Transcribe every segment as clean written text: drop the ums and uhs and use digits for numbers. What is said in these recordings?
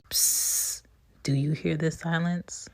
Psst. Do you hear the silence?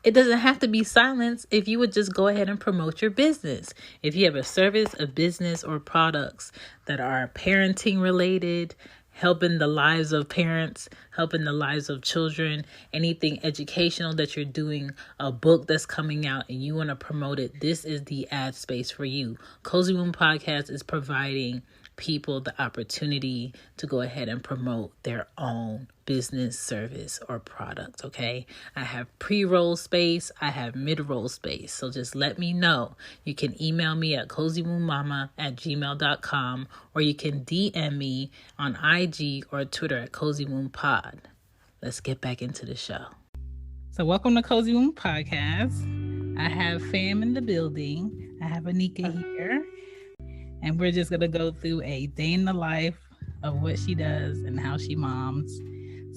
It doesn't have to be silence if you would just go ahead and promote your business. If you have a service, a business, or products that are parenting related, helping the lives of parents, helping the lives of children, anything educational that you're doing, a book that's coming out and you want to promote it, this is the ad space for you. Cozy Womb Podcast is providing people the opportunity to go ahead and promote their own business, service, or product, okay? I have pre-roll space, I have mid-roll space, so just let me know. You can email me at cozywombbmama@gmail.com, or you can DM me on IG or Twitter at Cozy Womb Pod. Let's get back into the show. So welcome to Cozy Womb Podcast. I have fam in the building. I have Anika here. And we're just going to go through a day in the life of what she does and how she moms.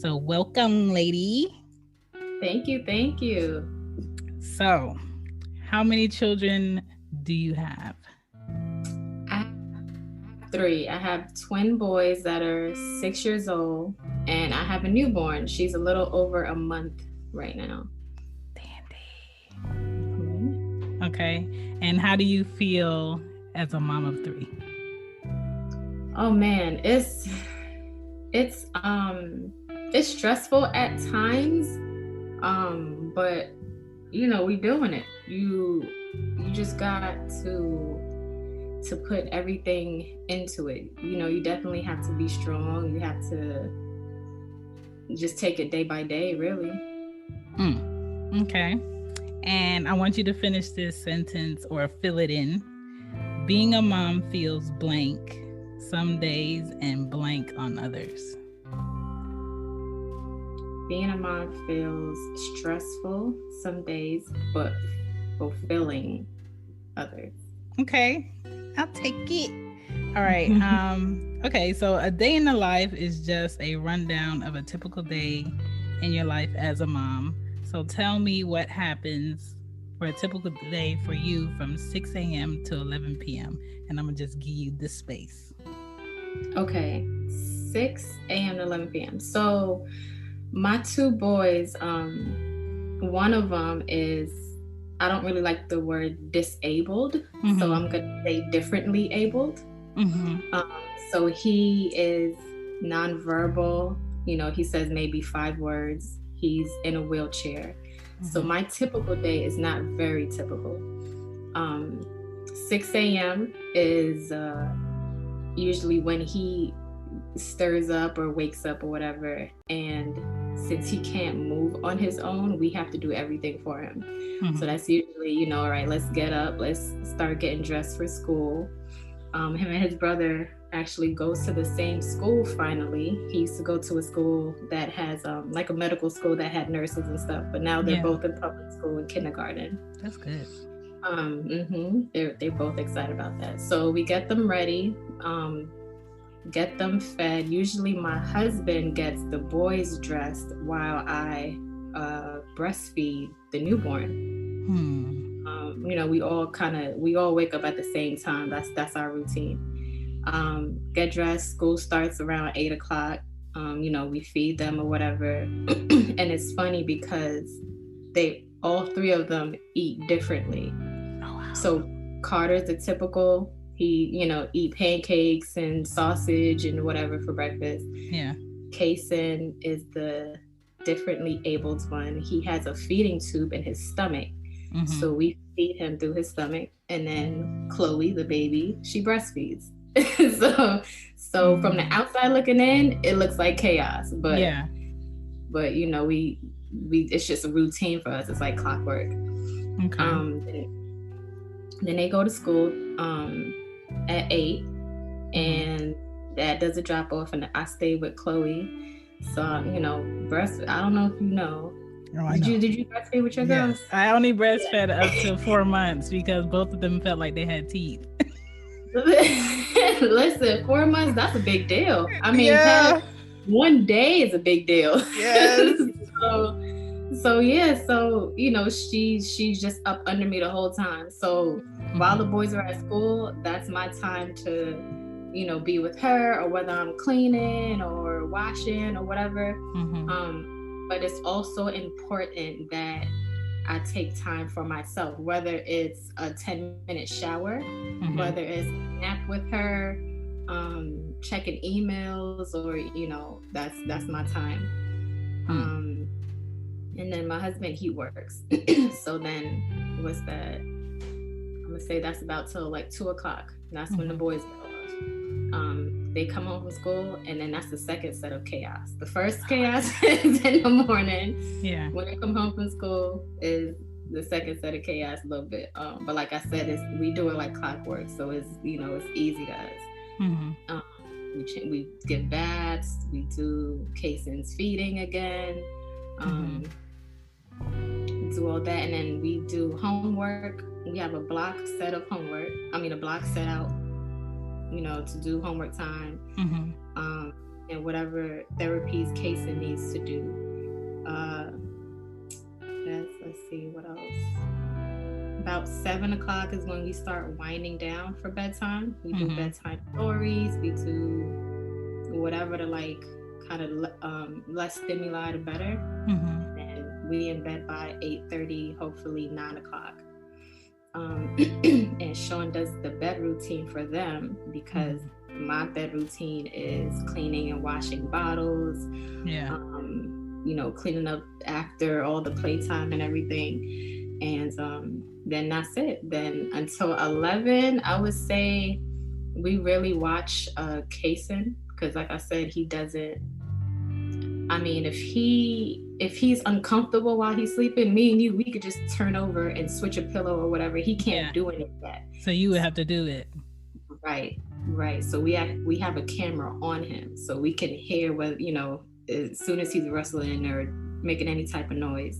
So welcome, lady. Thank you. Thank you. So how many children do you have? I have 3. I have twin boys that are 6 years old, and I have a newborn. She's a little over a month right now. Dandy. Mm-hmm. Okay. And how do you feel as a mom of 3? Oh man, it's stressful at times, but you know, we doing it. You just got to put everything into it. You know, you definitely have to be strong. You have to just take it day by day, really. Okay. And I want you to finish this sentence or fill it in. Being a mom feels blank some days and blank on others. Being a mom feels stressful some days, but fulfilling others. Okay, I'll take it. All right. Okay, so a day in the life is just a rundown of a typical day in your life as a mom. So tell me what happens for a typical day for you from 6 a.m. to 11 p.m. And I'm going to just give you this space. Okay, 6 a.m. to 11 p.m. So my 2 boys, one of them is, I don't really like the word disabled, so I'm going to say differently abled. So he is nonverbal. You know, he says maybe 5 words. He's in a wheelchair. So my typical day is not very typical. 6 a.m. is usually when he stirs up or wakes up or whatever. And since he can't move on his own, we have to do everything for him. So that's usually, you know, all right, let's get up. Let's start getting dressed for school. Him and his brother actually goes to the same school finally. He used to go to a school that has like a medical school that had nurses and stuff, but now they're both in public school in kindergarten. That's good. They're both excited about that. So we get them ready, get them fed. Usually my husband gets the boys dressed while I breastfeed the newborn. You know, we all wake up at the same time. That's our routine. Get dressed. School starts around 8 o'clock. You know, we feed them or whatever. And it's funny because all 3 of them eat differently. Oh, wow. So Carter's the typical. He, you know, eat pancakes and sausage and whatever for breakfast. Yeah. Kason is the differently abled one. He has a feeding tube in his stomach. So we feed him through his stomach. And then Chloe, the baby, she breastfeeds. So from the outside looking in, it looks like chaos. But you know, we it's just a routine for us. It's like clockwork. Okay. Then they go to school at 8, and Dad does a drop off, and I stay with Chloe. So you know, I don't know if you know. Oh, did you breastfeed with your girls? Yes. I only breastfed up to 4 months because both of them felt like they had teeth. Listen, 4 months, that's a big deal. I mean, 1 day is a big deal. Yes. So you know, she's just up under me the whole time. So While the boys are at school, that's my time to, be with her, or whether I'm cleaning or washing or whatever. But it's also important that I take time for myself, whether it's a 10-minute shower, whether it's a nap with her, checking emails, or that's my time. And then my husband, he works. So then what's that? I'm gonna say that's about till like 2:00. That's when the boys get off. They come home from school, and then that's the second set of chaos. The first chaos is in the morning. Yeah. When they come home from school is the second set of chaos a little bit. But like I said, we do it like clockwork, so it's it's easy to us. We give baths, we do Kaysen's feeding again, do all that, and then we do homework. We have a block set of homework. A block set out, to do homework time, and whatever therapies Kaysen needs to do. Let's see what else. About 7:00 is when we start winding down for bedtime. We do bedtime stories. We do whatever to kind of less stimuli, the better. And we in bed by 8:30, hopefully 9:00. And Sean does the bed routine for them, because my bed routine is cleaning and washing bottles. Yeah. Cleaning up after all the playtime and everything. And then that's it. Then until 11, I would say we really watch Kaysen, because like I said, he doesn't. If he's uncomfortable while he's sleeping, me and you, we could just turn over and switch a pillow or whatever. He can't do any of that. So you would have to do it. Right. So we have a camera on him, so we can hear whether as soon as he's rustling or making any type of noise.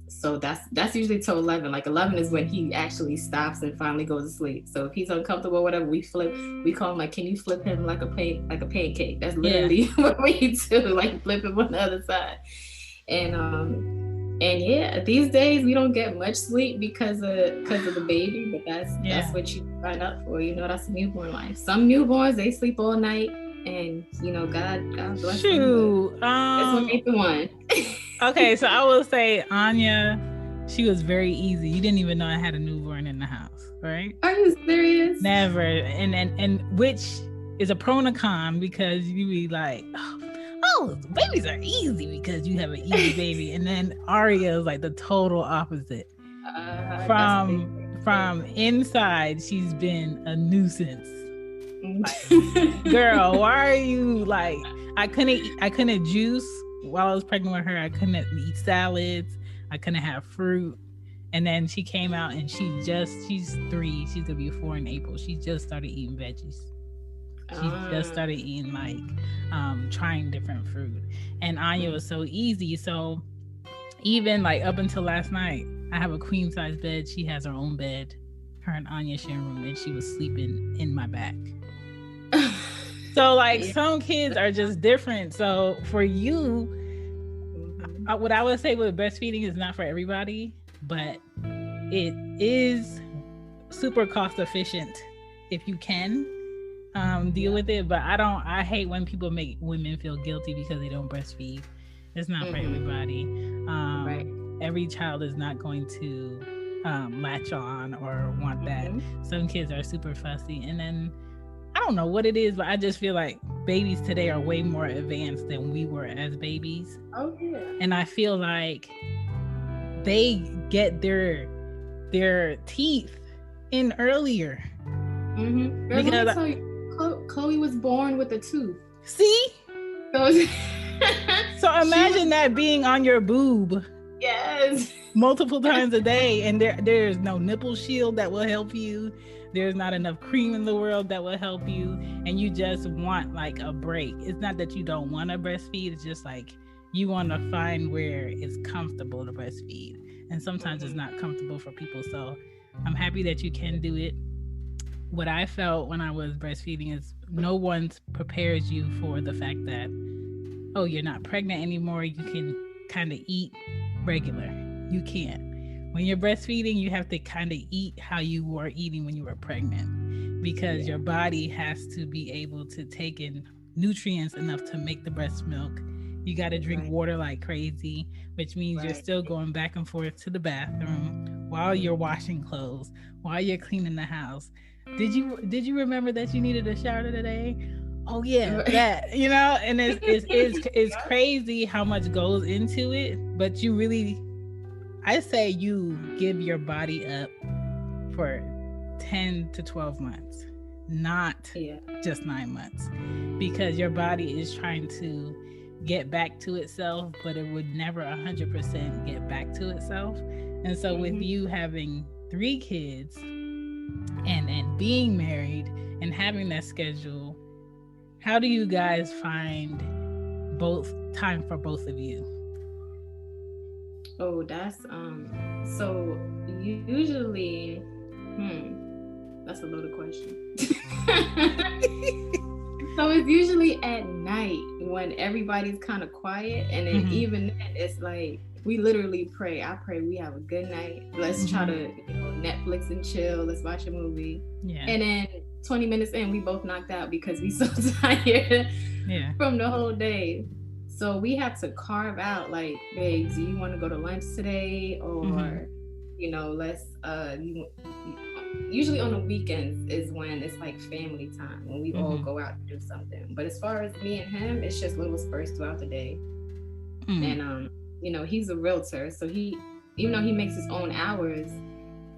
So that's usually till 11. Like 11 is when he actually stops and finally goes to sleep. So if he's uncomfortable, whatever, we call him can you flip him like a pancake? That's literally what we do, flip him on the other side. And yeah, these days we don't get much sleep because of the baby, but that's what you sign up for. That's newborn life. Some newborns, they sleep all night, and God bless them. This one ain't the one. Okay, so I will say Anya, she was very easy. You didn't even know I had a newborn in the house, right? Are you serious? Never. And which is a pro and a con, because you be like, oh, babies are easy because you have an easy baby. And then Aria is like the total opposite. From inside, she's been a nuisance. Girl, why are you I couldn't juice while I was pregnant with her. I couldn't eat salads. I couldn't have fruit. And then she came out and she's 3. She's gonna be 4 in April. She just started eating veggies. She just started eating trying different fruit. And Anya was so easy. So even up until last night, I have a queen size bed. She has her own bed. Her and Anya share a room, and she was sleeping in my back. So some kids are just different. So for you, what I would say with breastfeeding is not for everybody, but it is super cost efficient if you can deal with it. But I hate when people make women feel guilty because they don't breastfeed. It's not for everybody. Right. Every child is not going to latch on or want that. Some kids are super fussy, and then I don't know what it is, but I just feel like babies today are way more advanced than we were as babies. Oh yeah. And I feel like they get their teeth in earlier. Because let me tell you, Chloe was born with a tooth. See? So imagine that being on your boob. Yes. Multiple times a day, and there's no nipple shield that will help you. There's not enough cream in the world that will help you, and you just want a break. It's not that you don't want to breastfeed, it's just you want to find where it's comfortable to breastfeed, and sometimes it's not comfortable for people. So I'm happy that you can do it. What I felt when I was breastfeeding is no one prepares you for the fact that, you're not pregnant anymore, you can kind of eat regular. You can't. when you're breastfeeding, you have to kind of eat how you were eating when you were pregnant, because your body has to be able to take in nutrients enough to make the breast milk. You got to drink water like crazy, which means you're still going back and forth to the bathroom while you're washing clothes, while you're cleaning the house. Did you remember that you needed a shower today? Oh yeah, that, and it's crazy how much goes into it, but you really, I say you give your body up for 10 to 12 months, not just 9 months, because your body is trying to get back to itself, but it would never 100% get back to itself. And so with you having 3 kids and being married and having that schedule, how do you guys find both time for both of you? Oh, that's so usually that's a loaded question. So it's usually at night when everybody's kind of quiet, and then even then it's like we literally pray. I pray we have a good night. Let's try to Netflix and chill. Let's watch a movie. Yeah. And then 20 minutes in, we both knocked out because we so tired from the whole day. So we have to carve out, like, babe, do you want to go to lunch today? Or, let's, usually on the weekends is when it's like family time, when we all go out and do something. But as far as me and him, it's just little spurts throughout the day. And, he's a realtor. So even though he makes his own hours,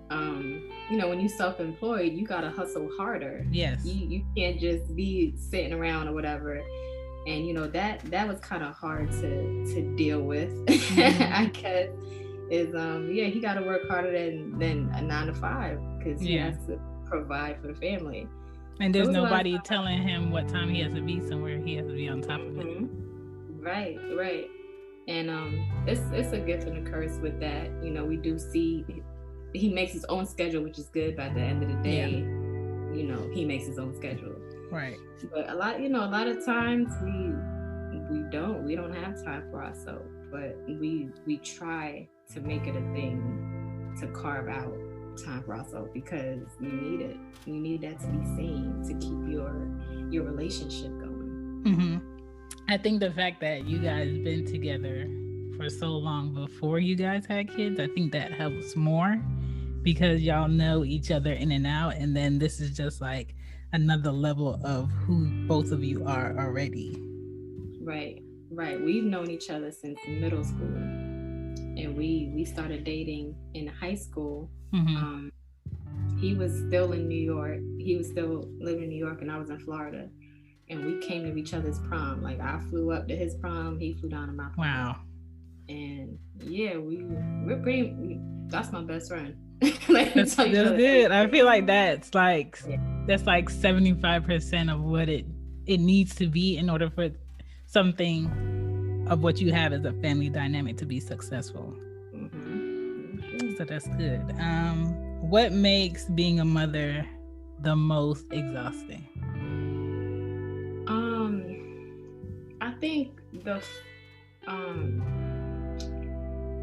when you're self-employed, you got to hustle harder. Yes. You can't just be sitting around or whatever. And, that was kind of hard to deal with, I guess, is, he got to work harder than a 9 to 5 because he has to provide for the family. And there's nobody telling him what time he has to be somewhere. He has to be on top of it. Right. And it's a gift and a curse with that. We do see he makes his own schedule, which is good. By the end of the day, he makes his own schedule. Right. But a lot of times we don't have time for ourselves, but we try to make it a thing to carve out time for ourselves because you need it. You need that to be seen to keep your relationship going. I think the fact that you guys been together for so long before you guys had kids, I think that helps more because y'all know each other in and out, and then this is just like another level of who both of you are already. Right. We've known each other since middle school, and we started dating in high school. He was still in New York. He was still living in New York, and I was in Florida. And we came to each other's prom. Like, I flew up to his prom, he flew down to my prom. Wow. And we're pretty. That's my best friend. That's good. I feel like that's like 75% of what it needs to be in order for something of what you have as a family dynamic to be successful. So that's good. What makes being a mother the most exhausting? I think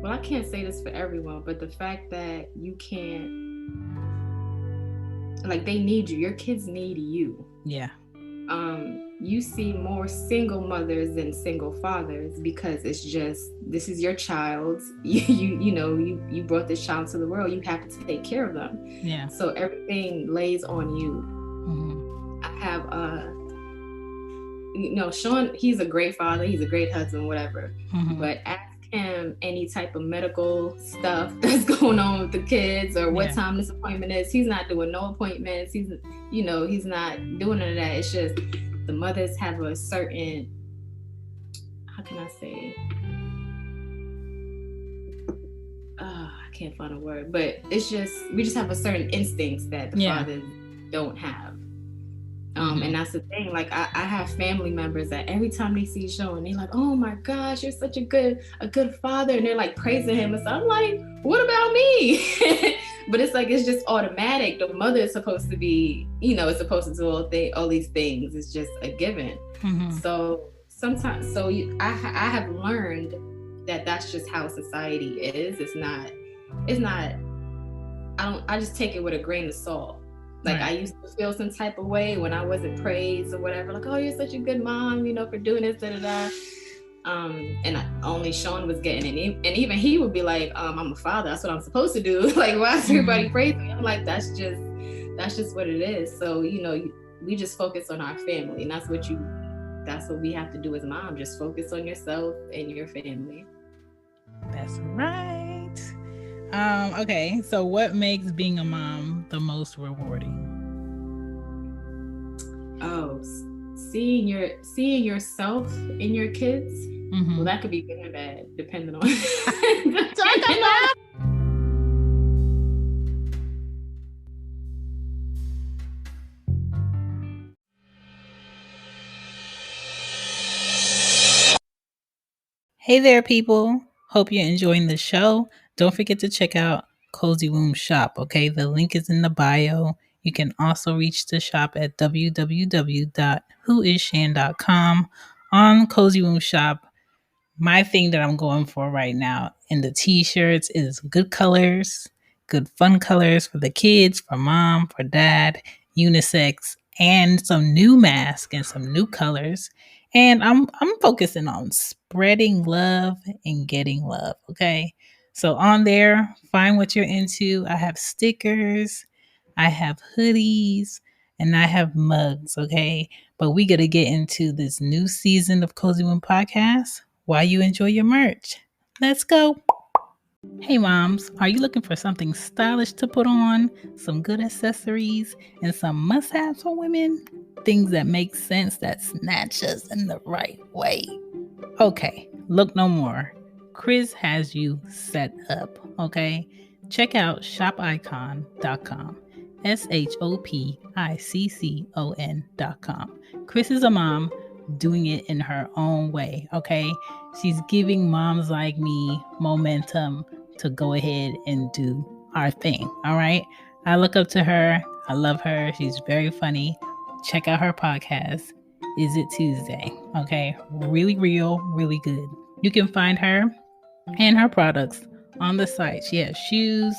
I can't say this for everyone, but the fact that you can't, like, they need you. Your kids need you. Yeah. You see more single mothers than single fathers because it's just, this is your child. You brought this child to the world. You have to take care of them. Yeah. So everything lays on you. I have Sean, he's a great father. He's a great husband, whatever. But ask him any type of medical stuff that's going on with the kids or what time this appointment is. He's not doing no appointments. He's not doing none of that. It's just the mothers have a certain, how can I say? I can't find a word, but it's just, we just have a certain instincts that the fathers don't have. And that's the thing. Like, I have family members that every time they see Sean, they're like, "Oh my gosh, you're such a good father," and they're like praising him. And so I'm like, "What about me?" But it's like, it's just automatic. The mother is supposed to be, is supposed to do all these things. It's just a given. So sometimes, I have learned that that's just how society is. It's not it's not, I just take it with a grain of salt. Like, Right. I used to feel some type of way when I wasn't praised or whatever. Like, oh, you're such a good mom, for doing this, da da da. And only Sean was getting it, and even he would be like, I'm a father. That's what I'm supposed to do. Like, why is everybody praising me? I'm like, that's just what it is. So we just focus on our family, and that's what we have to do as mom. Just focus on yourself and your family. That's right. Okay, so what makes being a mom the most rewarding? Oh, seeing yourself in your kids. Mm-hmm. Well, that could be good or bad, depending on. Talk about. Hey there, people. Hope you're enjoying the show. Don't forget to check out Cozy Womb Shop, okay? The link is in the bio. You can also reach the shop at www.whoisshan.com. On Cozy Womb Shop, my thing that I'm going for right now in the t-shirts is good colors, good fun colors for the kids, for mom, for dad, unisex, and some new masks and some new colors. And I'm focusing on spreading love and getting love, okay? So on there, find what you're into. I have stickers, I have hoodies, and I have mugs, okay? But we got to get into this new season of Cozy Womb Podcast while you enjoy your merch. Let's go. Hey moms, are you looking for something stylish to put on, some good accessories, and some must-haves for women? Things that make sense, that snatch us in the right way. Okay, look no more. Chris has you set up, okay? Check out shopicon.com. SHOPICCON.com. Chris is a mom doing it in her own way, okay? She's giving moms like me momentum to go ahead and do our thing, all right? I look up to her. I love her. She's very funny. Check out her podcast, Is It Tuesday? Okay, really real, really good. You can find her and her products on the site. She has shoes,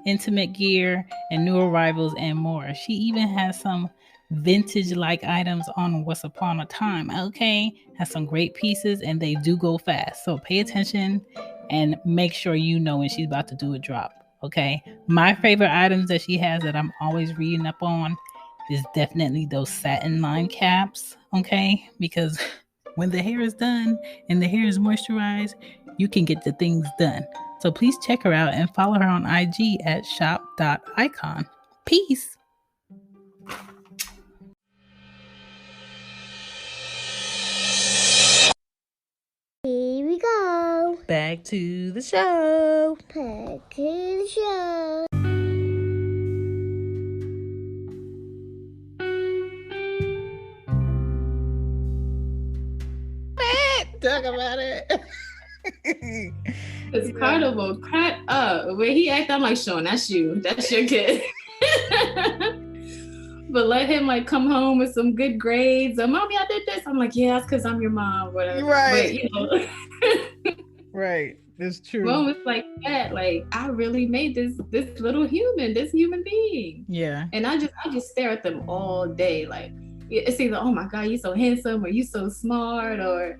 intimate gear, and new arrivals and more. She even has some vintage-like items on Once Upon a Time. Okay, has some great pieces and they do go fast. So pay attention and make sure you know when she's about to do a drop. Okay, my favorite items that she has that I'm always reading up on is definitely those satin line caps. Okay, because when the hair is done and the hair is moisturized, you can get the things done. So please check her out and follow her on IG at shop.icon. Peace. Here we go. Back to the show. Back to the show. Talk about it. It's Carnival, crack up. When he act, I'm like, Sean, that's you. That's your kid. But let him come home with some good grades. Mommy, I did this. I'm like, yeah, that's because I'm your mom. Whatever. Right. But, Right. That's true. Moments like that, I really made this little human, this human being. Yeah. And I just stare at them all day. It's either, oh my God, you're so handsome, or you so smart, or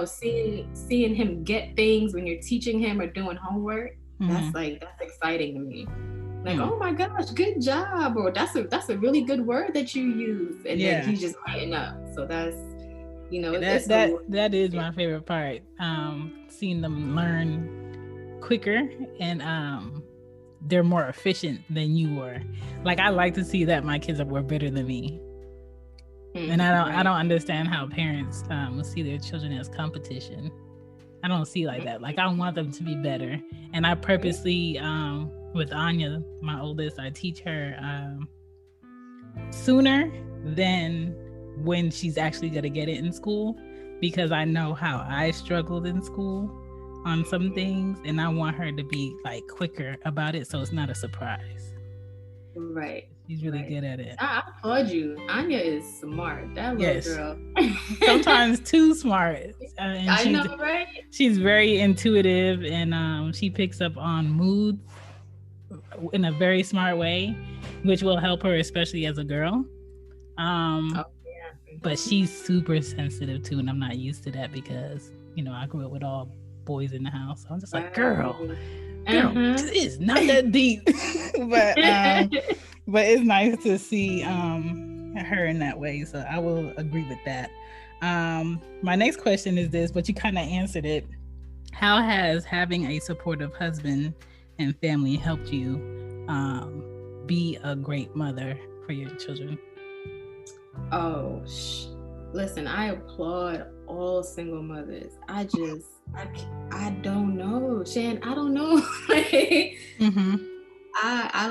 seeing him get things when you're teaching him or doing homework. Mm-hmm. That's exciting to me. Oh my gosh, good job, or that's a really good word that you use, and then he's just lighting up. So that's that is my favorite part. Seeing them learn quicker and they're more efficient than you were. I like to see that my kids were better than me. And I don't understand how parents see their children as competition. I don't see like that. I want them to be better. And I purposely, with Anya, my oldest, I teach her sooner than when she's actually going to get it in school, because I know how I struggled in school on some things, and I want her to be quicker about it so it's not a surprise. Right. She's really good at it. I applaud you. Anya is smart. That little girl. Sometimes too smart. And I know, right? She's very intuitive, and she picks up on moods in a very smart way, which will help her, especially as a girl. Oh, yeah. But she's super sensitive too, and I'm not used to that because I grew up with all boys in the house. So I'm just like, girl, it's not that deep. but it's nice to see her in that way. So I will agree with that. My next question is this, but you kind of answered it. How has having a supportive husband and family helped you be a great mother for your children? Oh, listen, I applaud all single mothers. I don't know, Shan. I don't know. I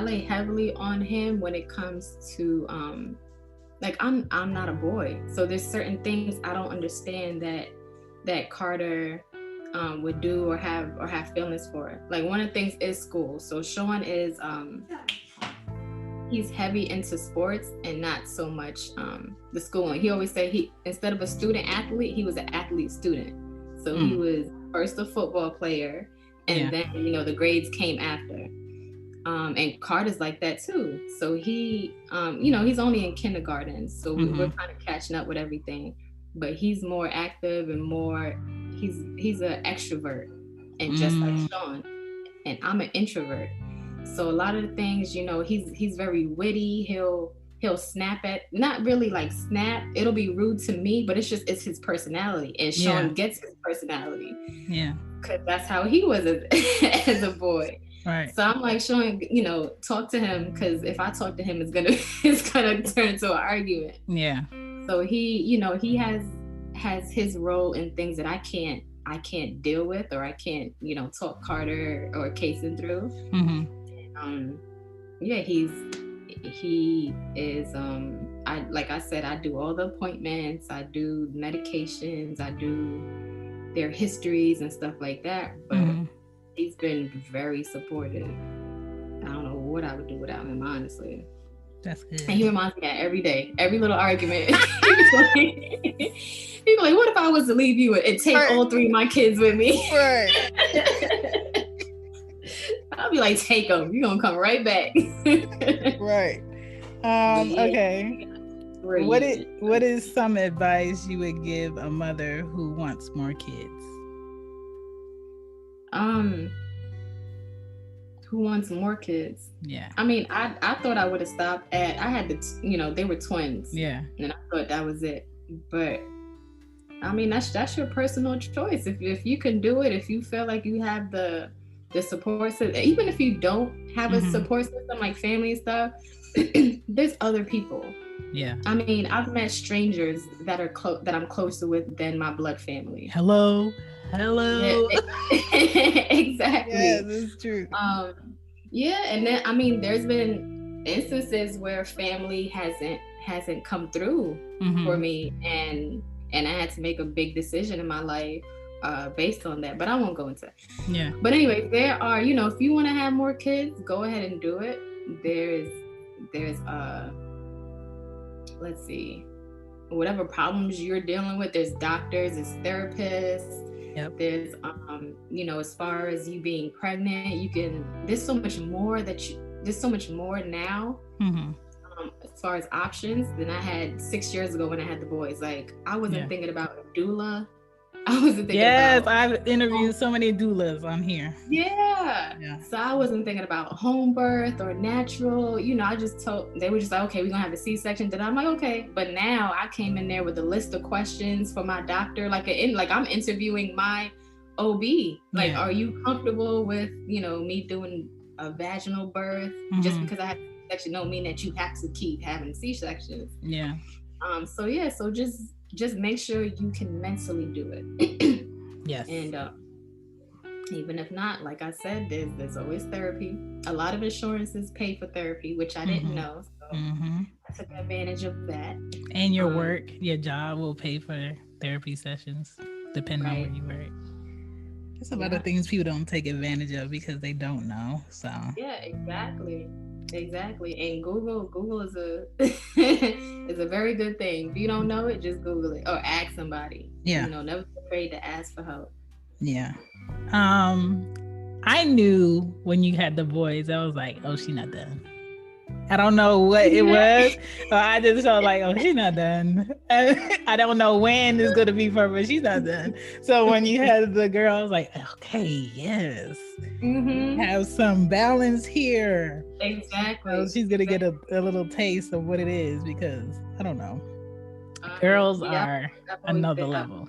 lay heavily on him when it comes to I'm not a boy, so there's certain things I don't understand that Carter would do or have feelings for. Like, one of the things is school. So Sean is he's heavy into sports and not so much the schooling. He always say instead of a student athlete, he was an athlete student. So he was first a football player, and then the grades came after. And Carter's like that too. So he he's only in kindergarten, so we're kind of catching up with everything. But he's more active and more he's an extrovert, and just like Sean, and I'm an introvert. So a lot of the things, he's very witty. He'll snap at, not really like snap. It'll be rude to me, but it's his personality. And Sean gets his personality. Yeah. Because that's how he was as a boy. Right. So I'm like, Sean, talk to him, because if I talk to him, it's gonna turn into an argument. Yeah. So he has his role in things that I can't deal with, or I can't, talk Carter or Kason through. He is like I said, I do all the appointments, I do medications, I do their histories and stuff like that, but he's been very supportive. I don't know what I would do without him, honestly. That's good. And he reminds me that every day, every little argument. People like, what if I was to leave you and take all three of my kids with me? Right. I'll be like, take them. You're going to come right back. Right. Okay. What is some advice you would give a mother who wants more kids? Who wants more kids? Yeah. I mean, I thought I would have stopped at, I had they were twins. Yeah. And I thought that was it. But I mean, that's your personal choice. If you can do it, if you feel like you have the support system, even if you don't have a support system like family and stuff, there's other people. Yeah. I mean, I've met strangers that are that I'm closer with than my blood family. Hello. Exactly. Yeah, that's true. Yeah, and then I mean, there's been instances where family hasn't come through for me, and I had to make a big decision in my life based on that. But I won't go into it. Yeah. But anyway, there are, if you want to have more kids, go ahead and do it. There's let's see, whatever problems you're dealing with, there's doctors, there's therapists. Yep. There's as far as you being pregnant, there's so much more now as far as options than I had 6 years ago when I had the boys. Like, I wasn't thinking about a doula. I wasn't thinking about, I've interviewed so many doulas on here. Yeah. So I wasn't thinking about home birth or natural. I just they were just like, okay, we're gonna have a C-section. Then I'm like, okay. But now I came in there with a list of questions for my doctor. Like I'm interviewing my OB. Like, are you comfortable with, me doing a vaginal birth? Just because I had a C-section don't mean that you have to keep having C-sections. Yeah. So just make sure you can mentally do it. Yes. And even if not, like I said, there's always therapy. A lot of insurances pay for therapy, which I didn't know. So I took advantage of that. And your job will pay for therapy sessions, depending on where you work. There's a lot of things people don't take advantage of because they don't know. So yeah, exactly. And Google is a very good thing. If you don't know it, just Google it or ask somebody. Yeah. Never be afraid to ask for help. Yeah. I knew when you had the boys, I was like, oh, she not done. I don't know what it was, but I just felt like, oh, she's not done. I don't know when it's going to be for her, but she's not done. So when you had the girl, I was like, okay, yes. Have some balance here. Exactly. So she's going to get a little taste of what it is because, I don't know. Girls are another level.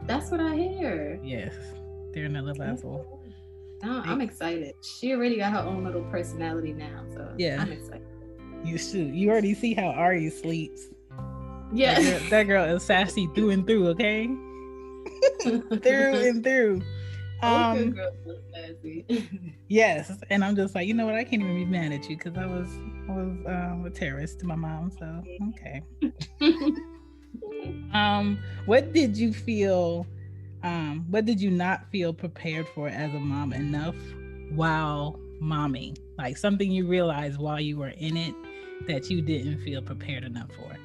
That's what I hear. Yes, they're another level. No, I'm excited. She already got her own little personality now, so yeah, I'm excited. You should. You already see how Ari sleeps. Yeah, that girl is sassy through and through. Okay, through and through. Girl so sassy. Yes, and I'm just like, you know what? I can't even be mad at you because I was a terrorist to my mom. So okay. What did you feel? What did you not feel prepared for as a mom enough while momming? Like something you realized while you were in it that you didn't feel prepared enough for?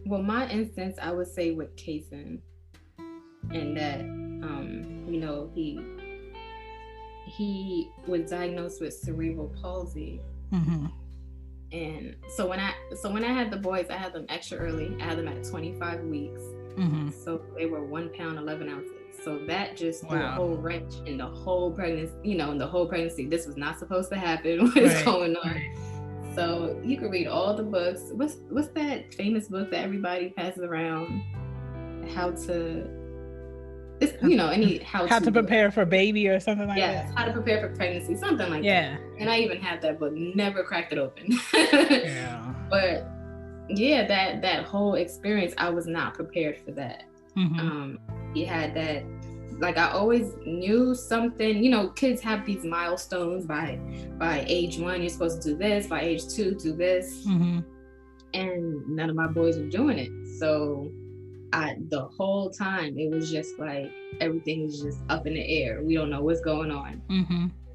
Well, my instance, I would say with Kason, and that, you know, he was diagnosed with cerebral palsy. And so when I had the boys, I had them extra early. I had them at 25 weeks. So they were 1 pound 11 ounces. So that just threw a whole wrench in the whole pregnancy. You know, in the whole pregnancy, this was not supposed to happen. What is going on? So you can read all the books. What's that famous book that everybody passes around? How to prepare for baby or something like that. Yeah, how to prepare for pregnancy, something like that. And I even had that book, never cracked it open. But yeah, that whole experience, I was not prepared for that. He had that, like, I always knew something, you know, kids have these milestones by age 1, you're supposed to do this, by age 2, do this. And none of my boys were doing it. So the whole time it was just like everything is just up in the air. We don't know what's going on.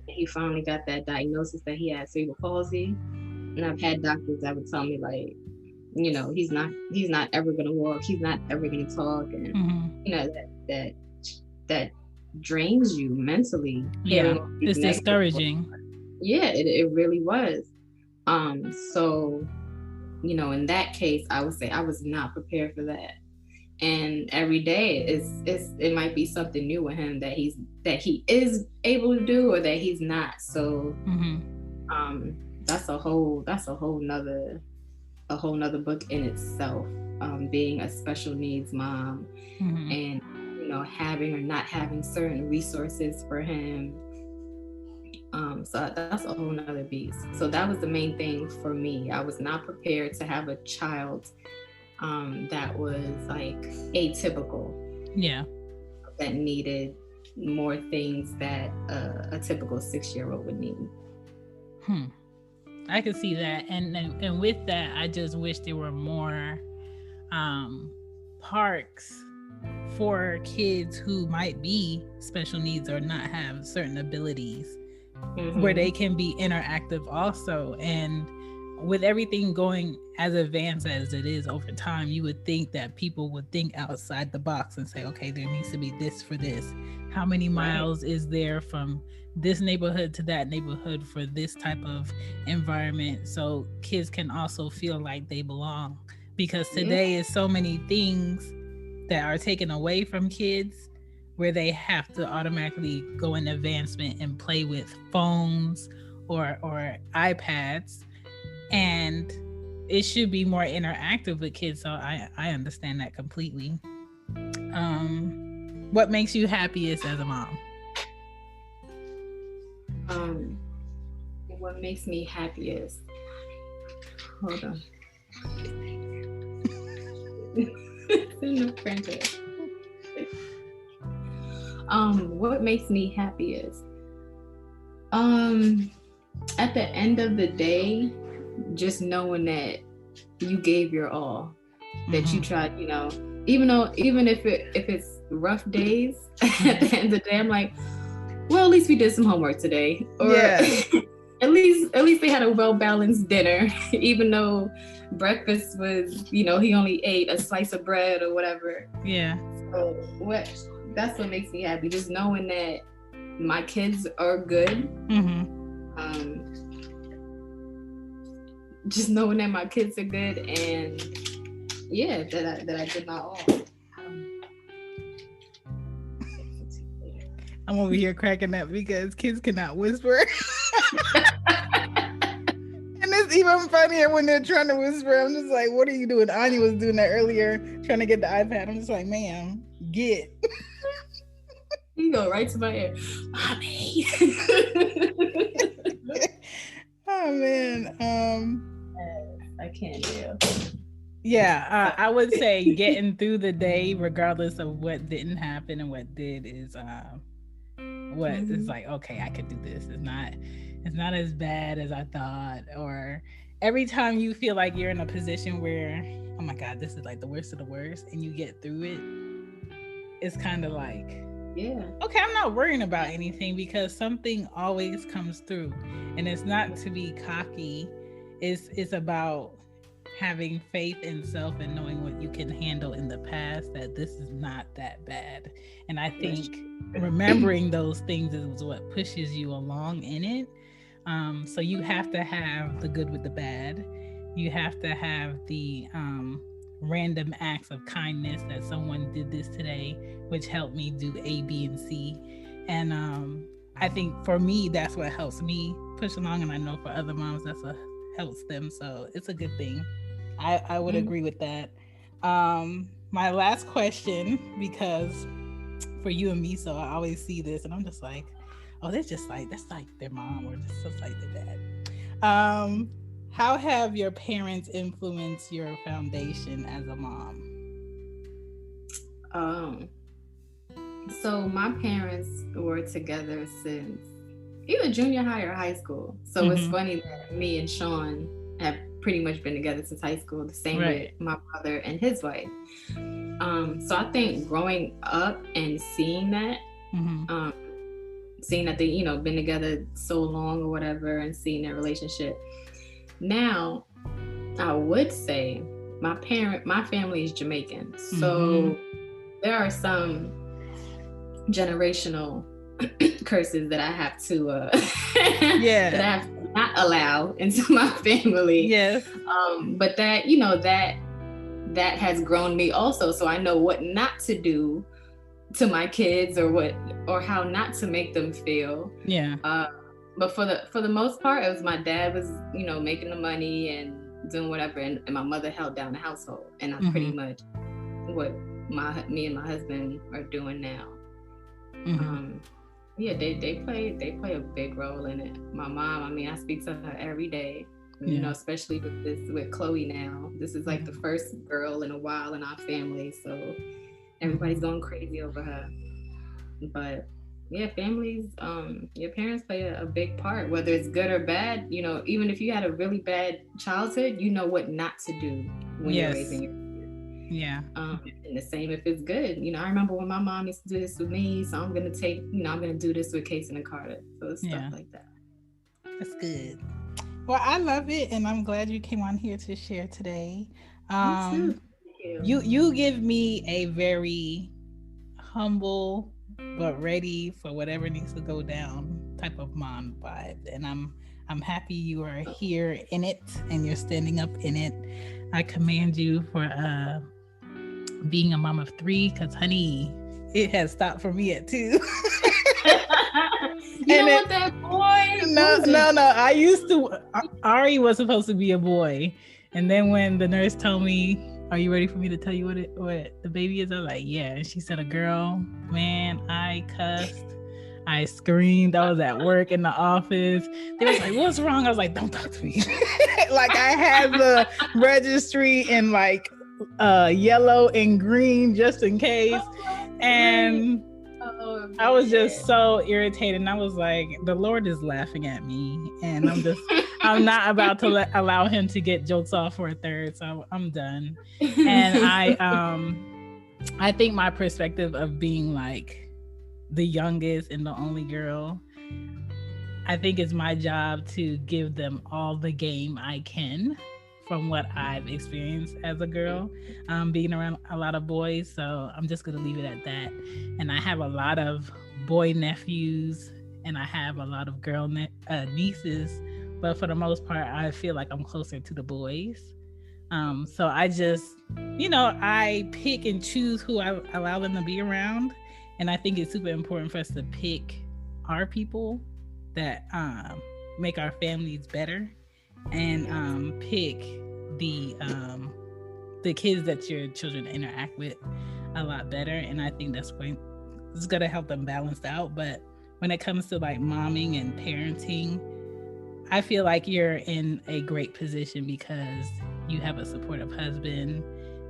He finally got that diagnosis that he had cerebral palsy, and I've had doctors that would tell me, like, you know, he's not ever gonna walk, he's not ever gonna talk, and you know, that drains you mentally. Yeah, it's discouraging. Yeah, it really was. So, you know, in that case, I would say I was not prepared for that. And every day it might be something new with him that he is able to do or that he's not. So that's a whole nother book in itself. Being a special needs mom and, you know, having or not having certain resources for him. So that's a whole nother beast. So that was the main thing for me. I was not prepared to have a child that was like atypical. Yeah. That needed more things that a typical 6-year-old would need. I could see that. And with that, I just wish there were more parks for kids who might be special needs or not have certain abilities where they can be interactive also. And with everything going as advanced as it is over time, you would think that people would think outside the box and say, okay, there needs to be this for this. How many miles is there from this neighborhood to that neighborhood for this type of environment? So kids can also feel like they belong, because today is so many things that are taken away from kids where they have to automatically go in advancement and play with phones or iPads. And it should be more interactive with kids. So I understand that completely. What makes you happiest as a mom? What makes me happiest? Hold on. It's in the printer. What makes me happiest? At the end of the day, just knowing that you gave your all, that you tried, you know, even if it's rough days, at the end of the day, I'm like, well, at least we did some homework today. Or At least they had a well-balanced dinner, even though breakfast was, he only ate a slice of bread or whatever. Yeah. So that's what makes me happy, just knowing that my kids are good. Just knowing that my kids are good, and that I did not all. I'm over here cracking up because kids cannot whisper. And it's even funnier when they're trying to whisper. I'm just like, what are you doing? Anya was doing that earlier, trying to get the iPad. I'm just like, ma'am, get. You go right to my ear. Mommy. Oh, man. I can't deal. Yeah, I would say getting through the day, regardless of what didn't happen and what did, is what is like, okay, I could do this. It's not as bad as I thought. Or every time you feel like you're in a position where, oh my God, this is like the worst of the worst, and you get through it, it's kind of like, yeah, okay, I'm not worrying about anything, because something always comes through. And it's not to be cocky. It's about having faith in self and knowing what you can handle in the past, that this is not that bad. And I think remembering those things is what pushes you along in it. So you have to have the good with the bad. You have to have the random acts of kindness, that someone did this today, which helped me do A, B, and C. And I think for me, that's what helps me push along. And I know for other moms, that's what helps them. So it's a good thing. I would agree with that. My last question, because for you and me, so I always see this and I'm just like, oh, that's like their mom, or just like their dad. How have your parents influenced your foundation as a mom? So my parents were together since either junior high or high school. So it's funny that me and Sean have pretty much been together since high school, the same with my brother and his wife. So I think growing up and seeing that, seeing that they, been together so long or whatever, and seeing their relationship. Now, I would say my family is Jamaican. So there are some generational curses that I have to that I have to not allow into my family. Yes. But that that has grown me also, so I know what not to do to my kids, or how not to make them feel. Yeah. But for the most part, it was my dad was making the money and doing whatever, and my mother held down the household, and that's pretty much what me and my husband are doing now. Yeah, they play a big role in it. My mom, I speak to her every day, especially with Chloe now. This is like the first girl in a while in our family, so everybody's going crazy over her. But yeah, families, your parents play a big part, whether it's good or bad. Even if you had a really bad childhood, you know what not to do when you're raising your kids. Yeah. And the same if it's good. I remember when my mom used to do this with me, so I'm gonna I'm gonna do this with Case and Carter. So it's stuff like that. That's good. Well, I love it, and I'm glad you came on here to share today. Me too. Thank you. You give me a very humble but ready for whatever needs to go down type of mom vibe, and I'm happy you are here in it and you're standing up in it. I commend you for being a mom of 3, because honey, it has stopped for me at 2. You don't want that boy? No. I used to. Ari was supposed to be a boy, and then when the nurse told me, "Are you ready for me to tell you what the baby is?" I was like, "Yeah." And she said, "A girl." Man, I cussed. I screamed. I was at work in the office. They was like, "What's wrong?" I was like, "Don't talk to me." Like, I had the registry in like yellow and green just in case. And I was just so irritated. And I was like, the Lord is laughing at me. And I'm not about to allow him to get jokes off for a third. So I'm done. And I think my perspective of being like the youngest and the only girl, I think it's my job to give them all the game I can from what I've experienced as a girl, being around a lot of boys. So I'm just going to leave it at that. And I have a lot of boy nephews and I have a lot of girl nieces. But for the most part, I feel like I'm closer to the boys. So I just, I pick and choose who I allow them to be around. And I think it's super important for us to pick our people that make our families better, and pick the kids that your children interact with a lot better. And I think it's going to help them balance out. But when it comes to like momming and parenting, I feel like you're in a great position because you have a supportive husband,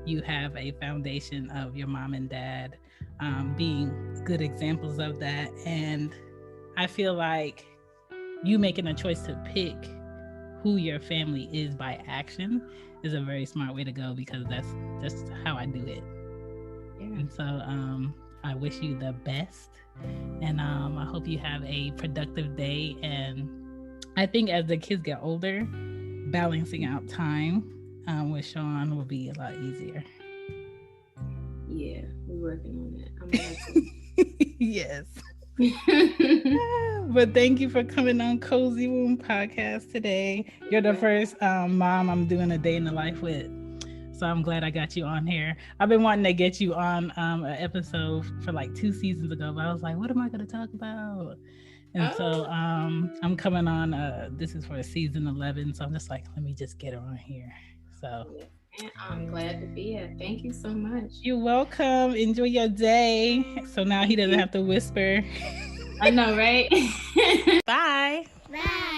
you have a foundation of your mom and dad being good examples of that. And I feel like you making a choice to pick who your family is by action is a very smart way to go, because that's just how I do it. Yeah. And so I wish you the best, and I hope you have a productive day. And I think as the kids get older, balancing out time with Sean will be a lot easier. Yeah, we're working on it. I'm happy. Yes. But thank you for coming on Cozy Womb Podcast today. You're the first mom I'm doing a day in the life with, so I'm glad I got you on here. I've been wanting to get you on an episode for like 2 seasons ago, but I was like, what am I going to talk about? And so I'm coming on, this is for season 11, so I'm just like, let me just get her on here. So I'm glad to be here. Thank you so much. You're welcome. Enjoy your day. So now he doesn't have to whisper. I know, right? Bye. Bye.